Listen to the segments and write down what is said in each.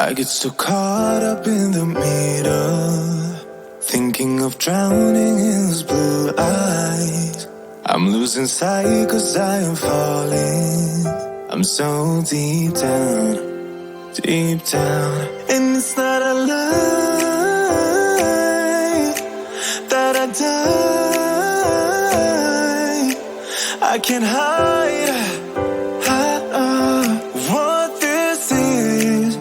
I get so caught up in the middle, thinking of drowning in those blue eyes. I'm losing sight 'cause I am falling. I'm so deep down, deep down. And it's not a lie that I die. I can't hide what this is.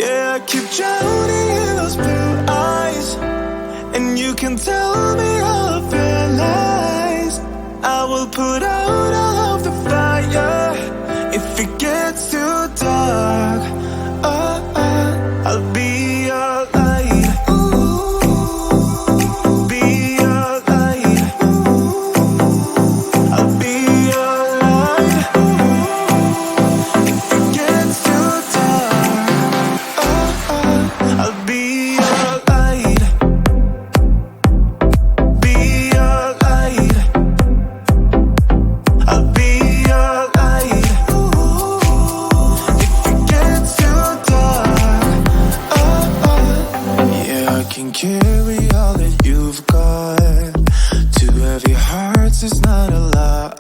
Yeah, I keep drowning in those blue eyes, and you can tell me all of your lies. I will put out all of the fire if it gets too dark. I'll be your light. Be your light. I'll be your light. If it gets too dark, I'll be your light. Be your light. I'll be your light. If it gets too dark, yeah, I can carry all that you've got. Two heavy hearts is not a lot.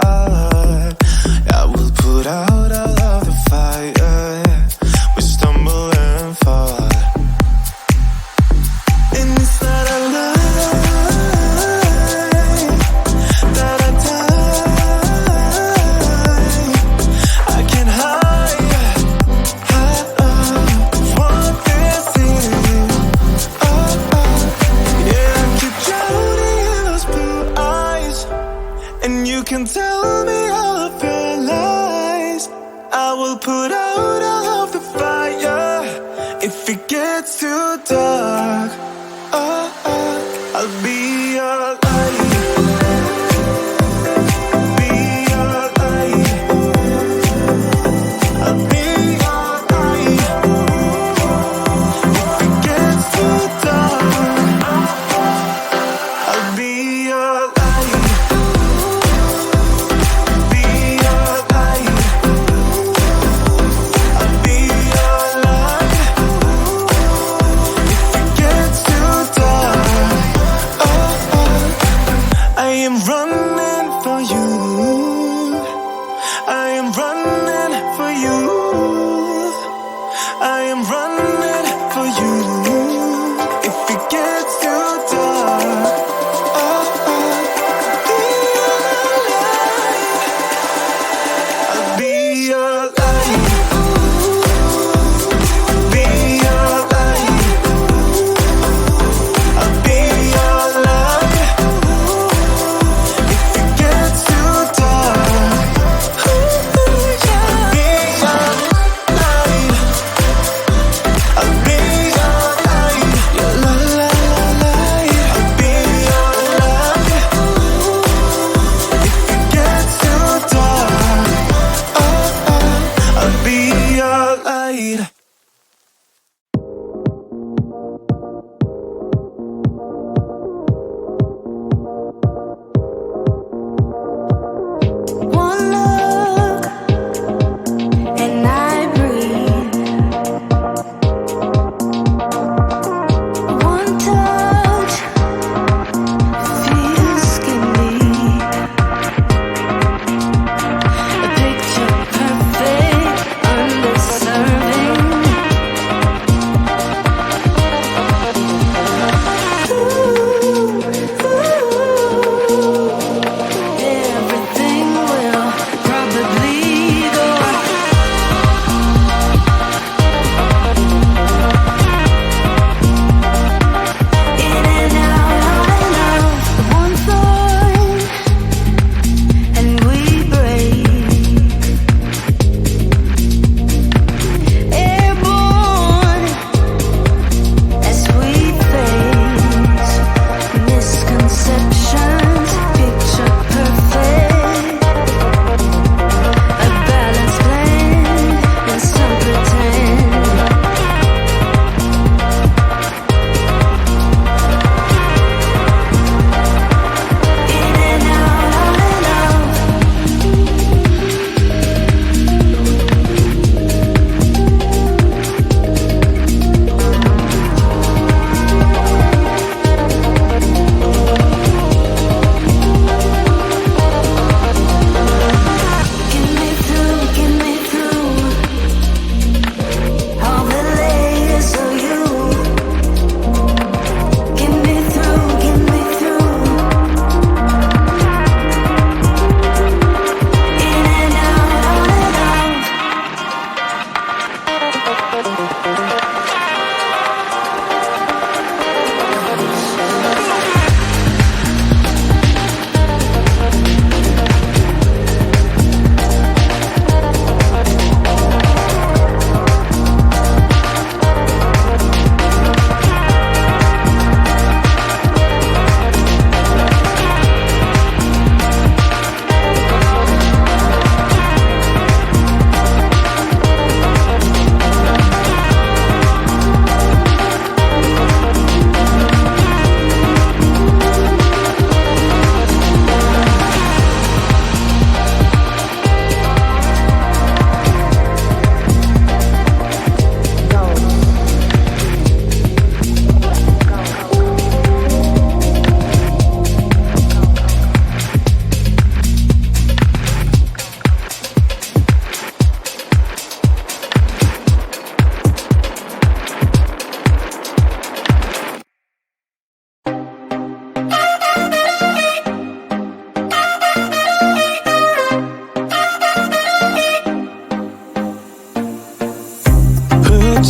I will put out all of the fire. We stumble and fall, and it's not a lie that I die. I can't hide what this is. Yeah, I keep drowning in those blue eyes, and you can tell me all of your lies. I will put out all of the fire if it gets too dark. I'll be your light. Be your light. I'll be your light. If it gets too dark, I'll be your light. Be your light. I'll be your light. If it gets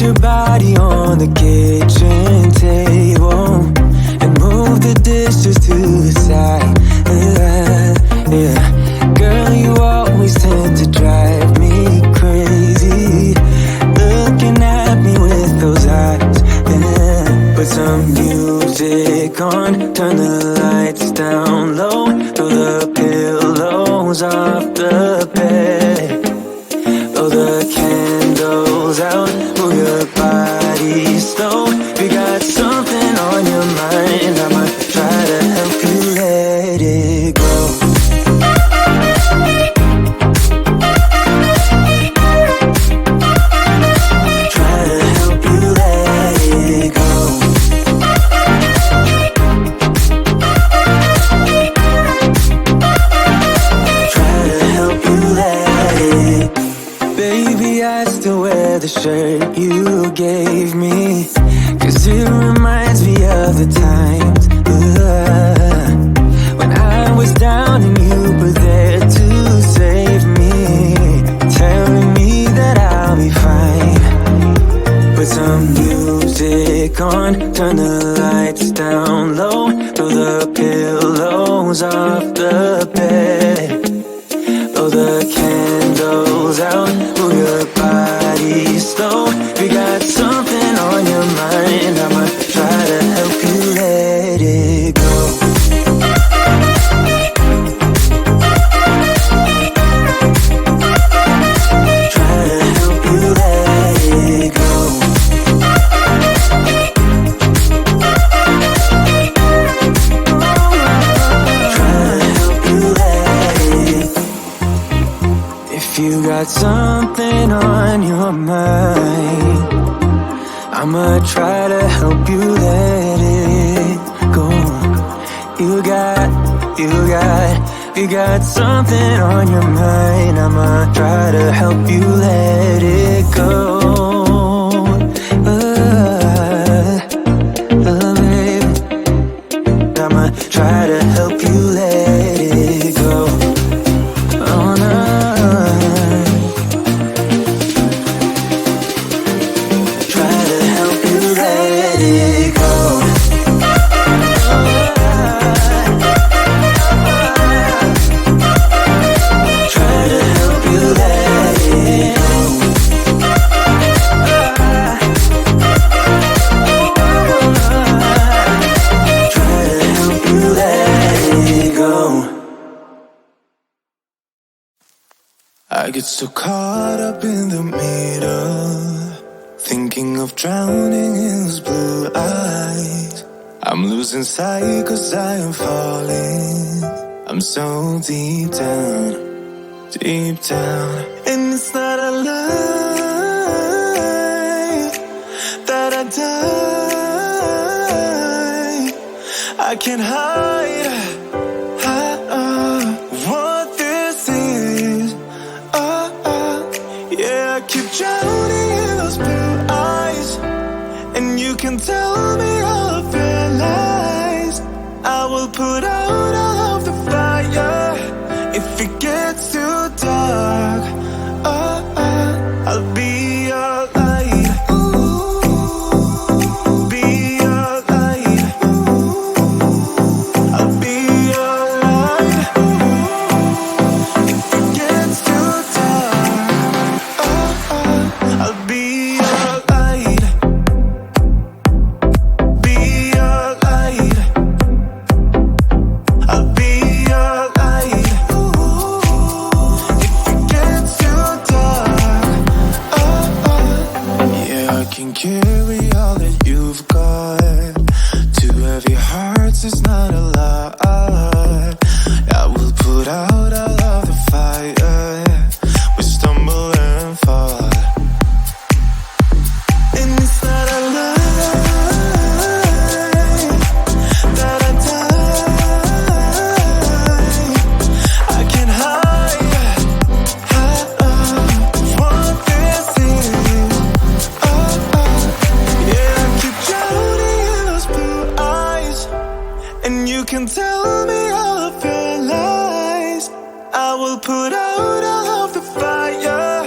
your body on the kitchen table and move the dishes to the side. Yeah. Girl, you always tend to drive me crazy, looking at me with those eyes. Yeah. Put some music on, turn the lights down low, throw the pillows off the bed, blow the candles out, move your body slow. You got something on your mind, I'ma try to help you let it go. Try to help you let it go. Try to help you let it. Baby, I still wear the shirt you gave me, 'cause it reminds me of the times when I was down and you were there to save me, telling me that I'll be fine. Put some music on, turn the lights down low, throw the pillows off the bed, blow the candles out, move your body slow. You got something on your mind, I'ma try to help you let it go. Try to help you let it go. Try to help you let it. If you got something on your mind, I'ma try to help you let it go. You got something on your mind, I'ma try to help you let it go. Baby, I'ma try to help you let it go. Oh no. Try to help you let it go. Try to help you let it go. Try to help you let it go. I get so caught up in the middle, thinking of drowning in those blue eyes. I'm losing sight 'cause I am falling. I'm so deep down, deep down. And it's not a lie that I die. I can't hide what this is. Yeah, I keep drowning in those blue eyes, and you can tell me all of your lies. I will put out all of the fire if it gets too dark. I'll be your light. Be your light. I'll be your light. If it gets too dark, I'll be your light. Be your light. I'll be your light. If it gets too dark, yeah, I can carry all that you've got. Two heavy hearts is not a lot. I will put out all of the fire. We stumble and fall. And it's not a lie that I die. I can't hide what this is. Yeah, I keep drowning in those blue eyes, and you can tell me all of your lies. I will put out all of the fire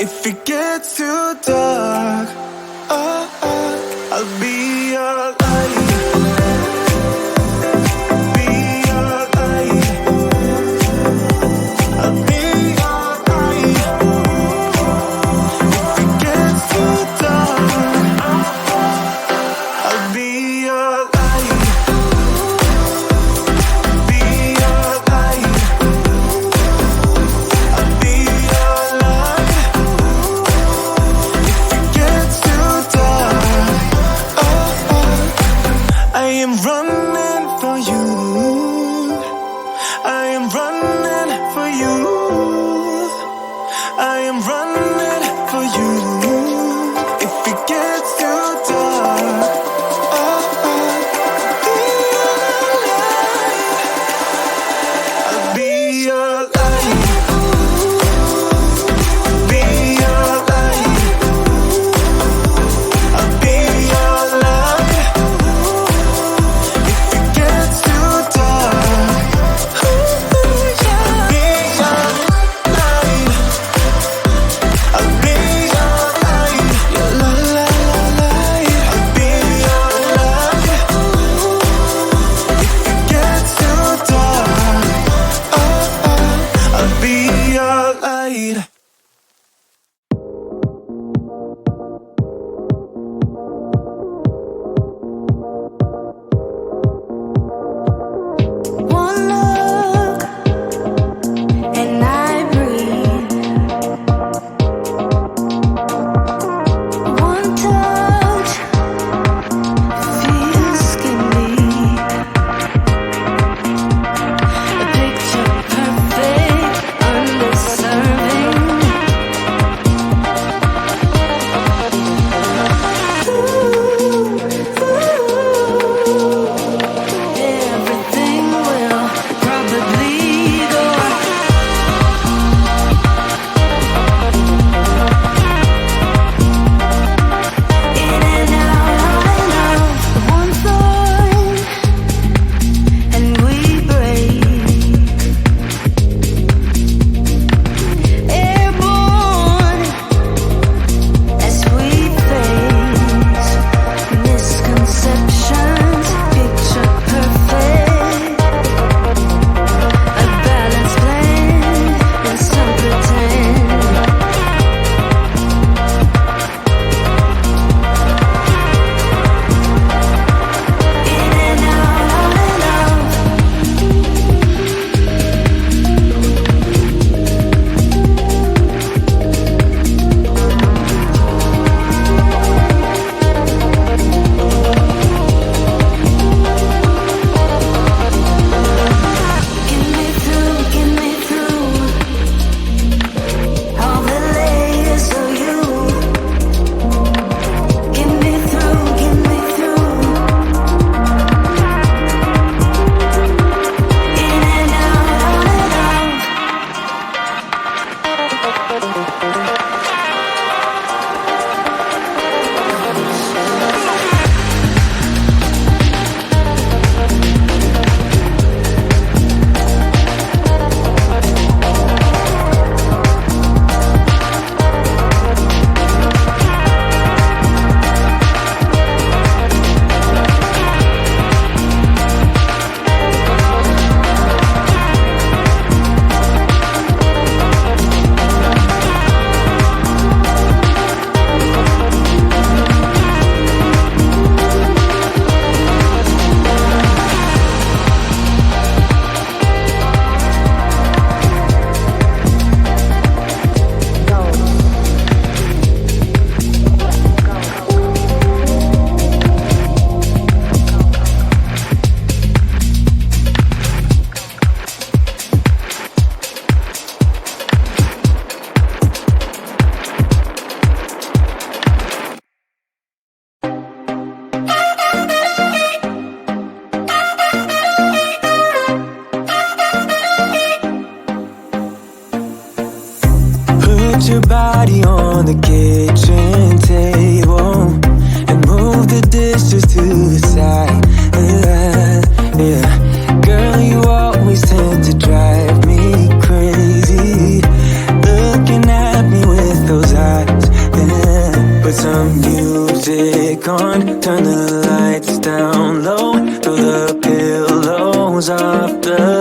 if it gets too dark. I'll be your light. Be your light. I'll be your light. If it gets too dark, I'll be your light. Be your light. I'll be your light. If it gets too dark, I am running for you. I am running for you. I am running for you. If it gets too dark, I'll be your light. Be your light. I'll be your light. If it gets too dark, I'll be your light. I'll be your light. Your light. I'll be your light. If it gets too dark, I'll be your light. One look and I breathe. One touch feels skin deep. A picture perfect, undeserving. Everything will probably go in and out of one thought, and we break. Airborne as we face misconceptions, picture perfect, a balanced blend and some pretend. In and out. Get me through all the layers of you. Get me through. In and out. Put your body on the kitchen table and move the dishes to the side. Yeah. Girl, you always tend to drive me crazy, looking at me with those eyes. Yeah. Put some music goes after.